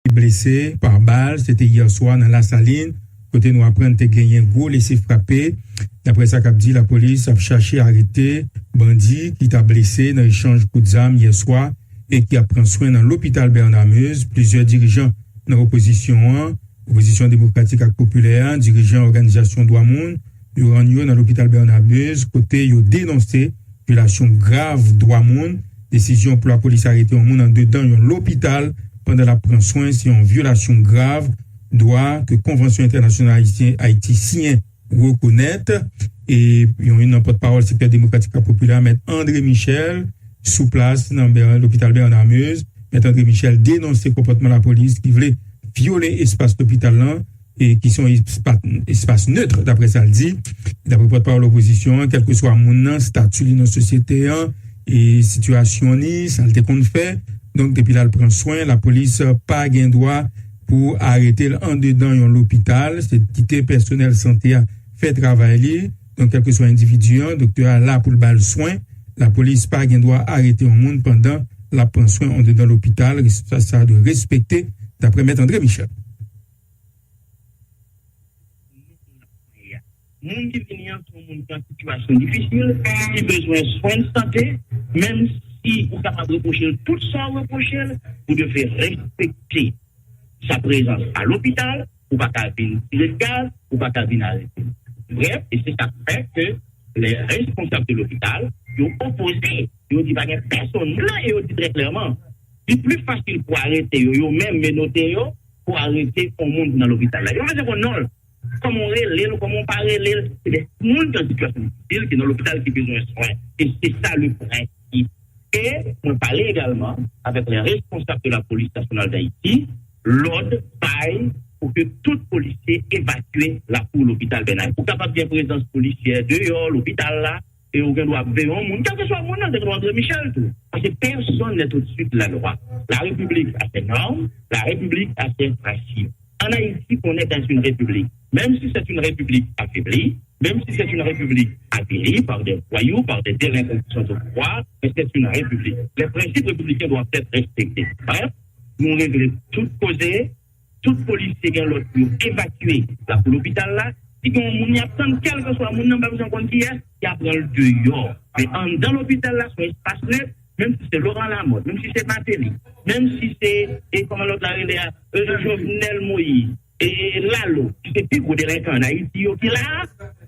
blessé par balle, c'était hier soir dans la Saline. Côté nous apprendre que gagné un gros laissé frapper. D'après ça qu'a dit la police a cherché à arrêter bandit qui t'a blessé dans l'échange coup d'armes hier soir et qui a pris soin dans l'hôpital Bernard-Meuse. Plusieurs dirigeants dans l'opposition démocratique et populaire, dirigeants organisation droit monde, ils ont rendu dans l'hôpital Bernard-Meuse côté ils ont dénoncé violation grave droit monde, décision pour la police arrêter un monde en dedans l'hôpital pendant la prendre soin c'est une violation grave droit que convention internationale Haïti signe reconnaître et ils ont une porte-parole secteur démocratique et populaire maître André Michel sous place dans l'hôpital Bernard-Meuse. Maître André Michel dénonce le comportement de la police qui voulait violer l'espace d'hôpital là et qui sont espace neutre d'après ça le dit d'après porte-parole de l'opposition quel que soit mon statut de notre société et situation ni ça le qu'on fait donc depuis là elle prend soin la police pas gain droit pour arrêter en dedans l'hôpital c'est quitter personnel santé à fait travailler donc quel que soit individu docteur là pour le bal soin la police pas gain droit arrêter un monde pendant la prend soin en dedans l'hôpital ça de respecter d'après maître André Michel. Moun qui viennent sont moun en situation difficile, qui besoin de soins de santé, même si vous êtes capable de reprocher tout ça, vous devez respecter sa présence à l'hôpital, ou pas qu'à venir tirer le gaz, ou pas qu'à venir arrêter. Bref, et c'est ça qui fait que les responsables de l'hôpital, ils ont opposé, ils ont dit, qu'il n'y a personne là, et ils ont dit très clairement, c'est plus facile pour arrêter, ils ont même menotté, pour arrêter au monde dans l'hôpital. Ils ont dit, non, comme on relève, comme on parle, c'est des gens qui sont en situation difficile, qui sont dans l'hôpital qui ont besoin de soins. Et c'est ça le principe. Et on parlait également avec les responsables de la police nationale d'Haïti, l'ordre paille pour que tout policier évacue la cour l'hôpital Benaï. Pour capable de présence policière dehors, l'hôpital là, et on doit veiller au monde, quel que soit le monde, c'est André Michel. Tout. Parce que personne n'est au-dessus de la loi. La République a ses normes, la République a ses principes. En Haïti, on est dans une république. Même si c'est une république affaiblie, même si c'est une république aguerrie par des voyous, par des délinquants qui sont au pouvoir, mais c'est une république. Les principes républicains doivent être respectés. Bref, nous réglons toute causée, toute police qui est l'autre pour évacuer la pour l'hôpital là. Si on y a quel que soit mon nom, pas besoin qu'on dise, il y a le dehors. Mais dans l'hôpital là, sur espace neutre, même si c'est Laurent Lamotte, même si c'est Matéli, même si c'est, et comment l'autre l'a Jovenel Moïse, et Lalo, qui c'est plus gros délinquant en Haïti, qui là,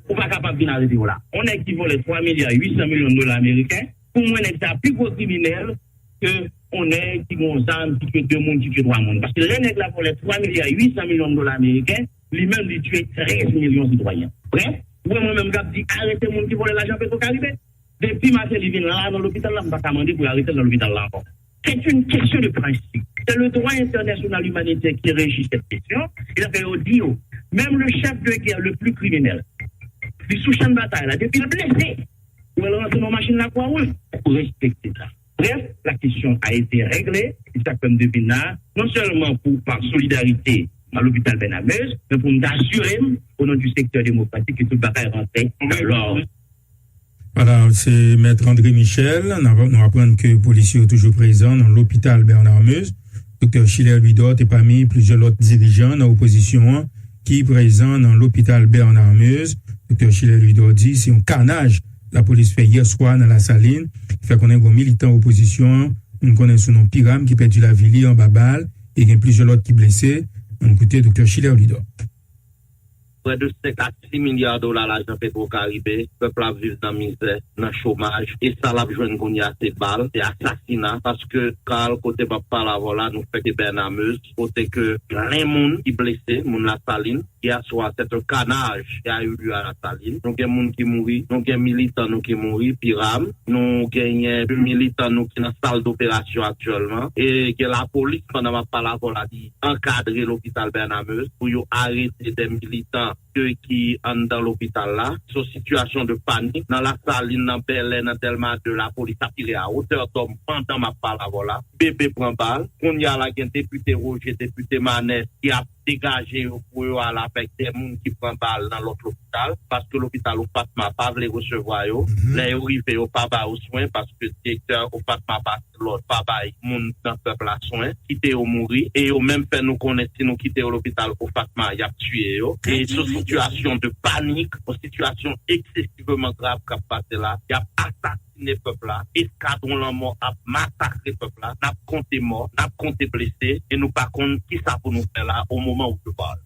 on va capable de venir arrêter là. On est qui vaut les 3 milliards 800 millions de dollars américains, pour moi, on est un plus gros criminel que on est qui vont armes, qui tuent 2 mondes, qui tuent 3 mondes. Parce que les nègres là pour les 3 milliards 800 millions de dollars américains, lui-même, il tue 13 millions de citoyens. Bref, moi-même, je dis arrêtez les gens qui volent l'argent pétro-caribé. Depuis ma fille vient là dans l'hôpital là, on va demander pour arrêter dans l'hôpital là encore. C'est une question de principe. C'est le droit international humanitaire qui régit cette question. Il a fait audio. Même le chef de guerre le plus criminel, du sous-champ de bataille là, depuis le blessé, où elle rentre dans la machine là pour respecter ça. Bref, la question a été réglée. Et ça comme depuis là, non seulement par solidarité à l'hôpital Bernard-Meuse, mais pour nous assurer au nom du secteur démocratique que tout le bataille rentré dans l'ordre. Voilà, c'est maître André Michel. Nous apprenons que les policiers sont toujours présents dans l'hôpital Bernard-Meuse. Dr Schiller Vidot et parmi plusieurs autres dirigeants dans l'opposition qui sont présents dans l'hôpital Bernard-Meuse. Dr Schiller Vidot dit c'est un carnage la police fait hier soir dans la Saline. Il fait qu'on ait un militant opposition. On connaît son nom Piram qui perdu la vie en Babal et il y a plusieurs autres qui blessés. On écoute Dr Schiller Vidot. Près de 5 à 6 milliards de dollars l'argent pétro-caribé, le peuple a vécu dans la misère, dans le chômage, et ça l'a besoin qu'on y a ces balles, c'est assassinat, parce que quand le côté papa la voilà, nous fait des Bernard-Meuse, côté que les gens qui blessés, moun la Saline, qui a soit c'est un carnage qui a eu lieu à la Saline, nous avons des gens qui mourent, nous avons des militants qui mourent, Piram, nous avons 2 militants qui sont dans la salle d'opération actuellement, et que la police, pendant ma parole, a dit encadrer l'hôpital Bernard-Meuse pour arrêter des militants qui sont dans l'hôpital là, sur situation de panique, dans la Saline, dans Belen, dans tellement de la police a tiré à hauteur d'homme pendant ma parole là, bébé prend balle, on y a la député Roger, député Manès, qui a dégager pour eux aller avec des gens qui prennent balle dans l'autre hôpital parce que l'hôpital au Fatma pas veut recevoir yo les arrivé au pas ba aux soins parce que directeur au Fatma pas l'autre pas ba monde dans peuple à soins quitter au mourir et au même fait nous connaître si nous quitter l'hôpital au Fatma y a tué yo et sur situation de panique une situation excessivement grave qui passé là y a assassiné peuple là escadron la mort a massacré peuple là n'a compté mort n'a compté blessé et nous pas compte qui ça pour nous faire là au moment où je parle.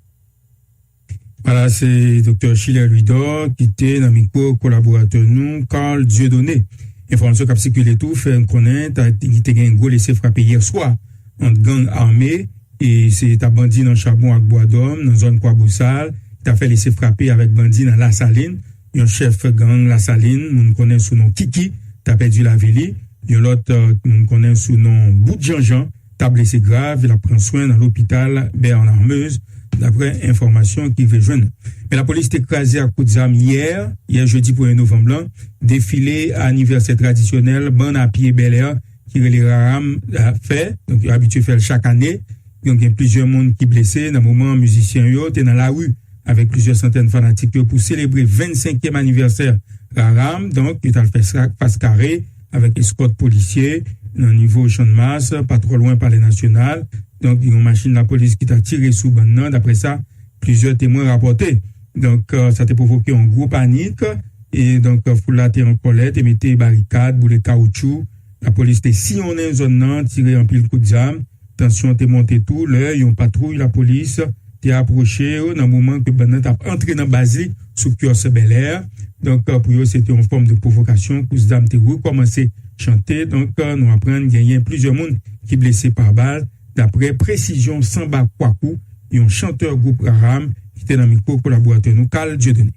Voilà, c'est Dr. Schiller Luidor qui était dans micro collaborateur nous, Carl Dieudonné. Information qui a circulé tout, fait connaître, il était un gros laissé frapper hier soir entre gang armé et c'est un bandit dans Charbon avec Bois d'Homme, dans zone Croix-Boussal, qui a fait laisser frapper avec bandit dans La Saline. Un chef gang La Saline, on connaît sous nom Kiki, t'as perdu la vie. Il y a l'autre, on connaît sous nom Bout de Jean-Jean, t'as blessé grave, il a pris soin dans l'hôpital Bernard-Meuse, d'après information qui veut joindre. Mais la police était écrasée à coups d'armes hier jeudi 1er novembre, défilé à anniversaire traditionnel, bon à pied Bel Air, qui les Raram a fait, donc il est habitué à faire chaque année. Donc il y a plusieurs monde qui blessés, dans le moment, musiciens yo, étaient dans la rue, avec plusieurs centaines de fanatiques pour célébrer 25e anniversaire Raram, donc il a fait face carré, avec escorte policier, dans le niveau champ de masse, pas trop loin par les nationales. Donc, il y a une machine de la police qui t'a tiré sous banane. D'après ça, plusieurs témoins rapportés. Donc, ça t'a provoqué une grosse panique. Et donc, foule la terre en colette, et mettez barricades, boulet caoutchouc. La police était sillonnée en zone nan, tiré en pile coup de zame. Tension t'est montée tout. Là, ils ont patrouille la police, t'est approché, dans le moment que banane t'a entré dans Basile, sous kiosque Bel Air. Donc, pour eux, c'était une forme de provocation. Coup de zame t'est recommencé chanter. Donc, nous apprenons qu'il y a plusieurs monde qui blessés par balle. D'après précision Samba Kwaku, un chanteur groupe Raram qui était dans le micro collaborateur nous, Carl Dieudonné.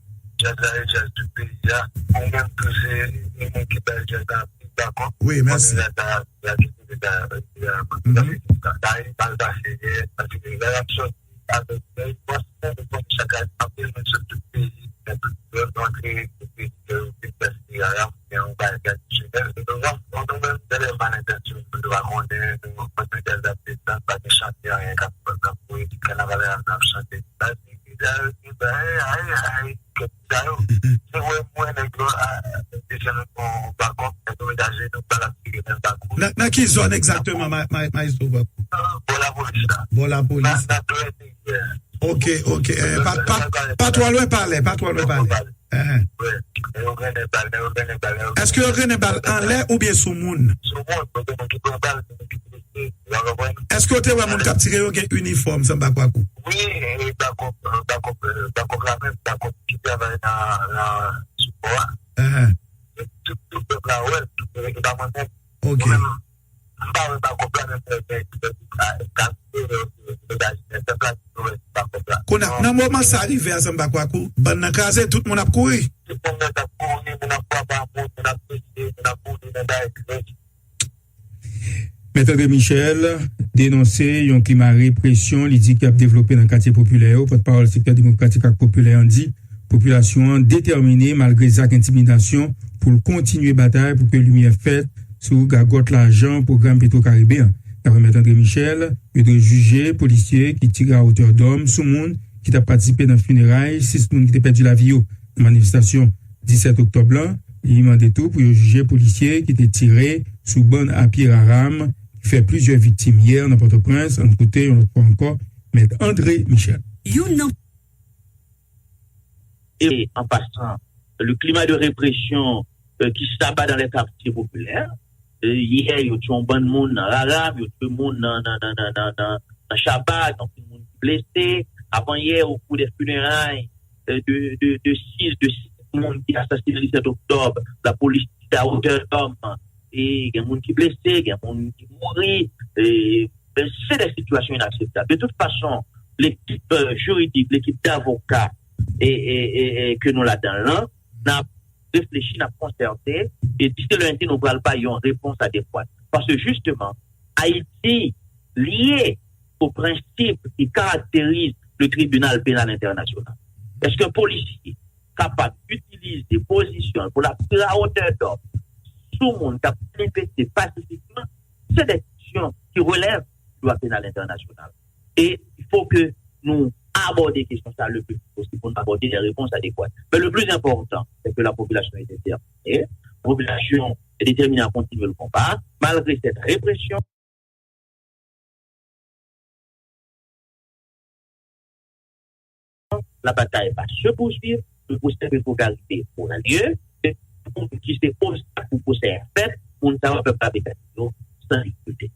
Oui, merci. Dans quelle zone exactement, maestro? Pour la police. Ok. Pas trop loin parler. Est-ce que vous avez une balle en l'air ou bien sous moun? Est-ce que vous avez un capturé un uniforme, ça va quoi? Oui, d'accord, qui travaille dans le support. Tout le peuple là, ok. Dans le moment ça arrive à Samba Kwaku, ben dans case tout le monde a couru. Maître de Michel dénoncé un climat de répression, il dit qu'il a développé dans le quartier populaire, porte-parole secteur démocratique et populaire, dit population déterminée malgré les intimidations pour continuer bataille pour que lumière faite sur gagote l'argent programme Petro-Caribéen. D'après Maître André Michel, il doit juger policiers qui tirent à hauteur d'homme, sous monde qui a participé dans le funérailles, 6 personnes qui ont perdu la vie dans la manifestation 17 octobre là. Il demandait tout pour juger policiers qui étaient tirés sous bonne à pied à rame, qui fait plusieurs victimes hier dans Port-au-Prince. En côté, on le encore, Maître André Michel. Et en passant, le climat de répression qui s'abat dans les quartiers populaires. Hier, il y a eu un bon monde dans l'Arabe, il y a eu un monde dans Shabbat, donc il y a eu blessé. Avant hier, au cours des funérailles de 6 personnes qui assassiné le 17 octobre, la police était à hauteur d'homme, et il y a des gens qui blessés, il y a des gens qui mourent. C'est des situations inacceptables. De toute façon, l'équipe juridique, l'équipe d'avocats et que nous là-dedans, n'a réfléchi, n'a concerté, et d'ici lundi, nous n'avons pas eu une réponse adéquate. Parce que justement, Haïti, lié au principe qui caractérise le tribunal pénal international. Est-ce qu'un policier capable d'utiliser des positions pour la plus à hauteur d'homme, sous le monde, qui a manifesté pacifiquement, c'est des questions qui relèvent du droit pénal international. Et il faut que nous aborder la question ça le plus possible pour aborder des réponses adéquates. Mais le plus important, c'est que la population est déterminée. La population est déterminée à continuer le combat, malgré cette répression. La bataille va se poursuivre, le procès de localité aura lieu, et qui s'est obstacle pour procès fait, on ne peut pas sans difficulté.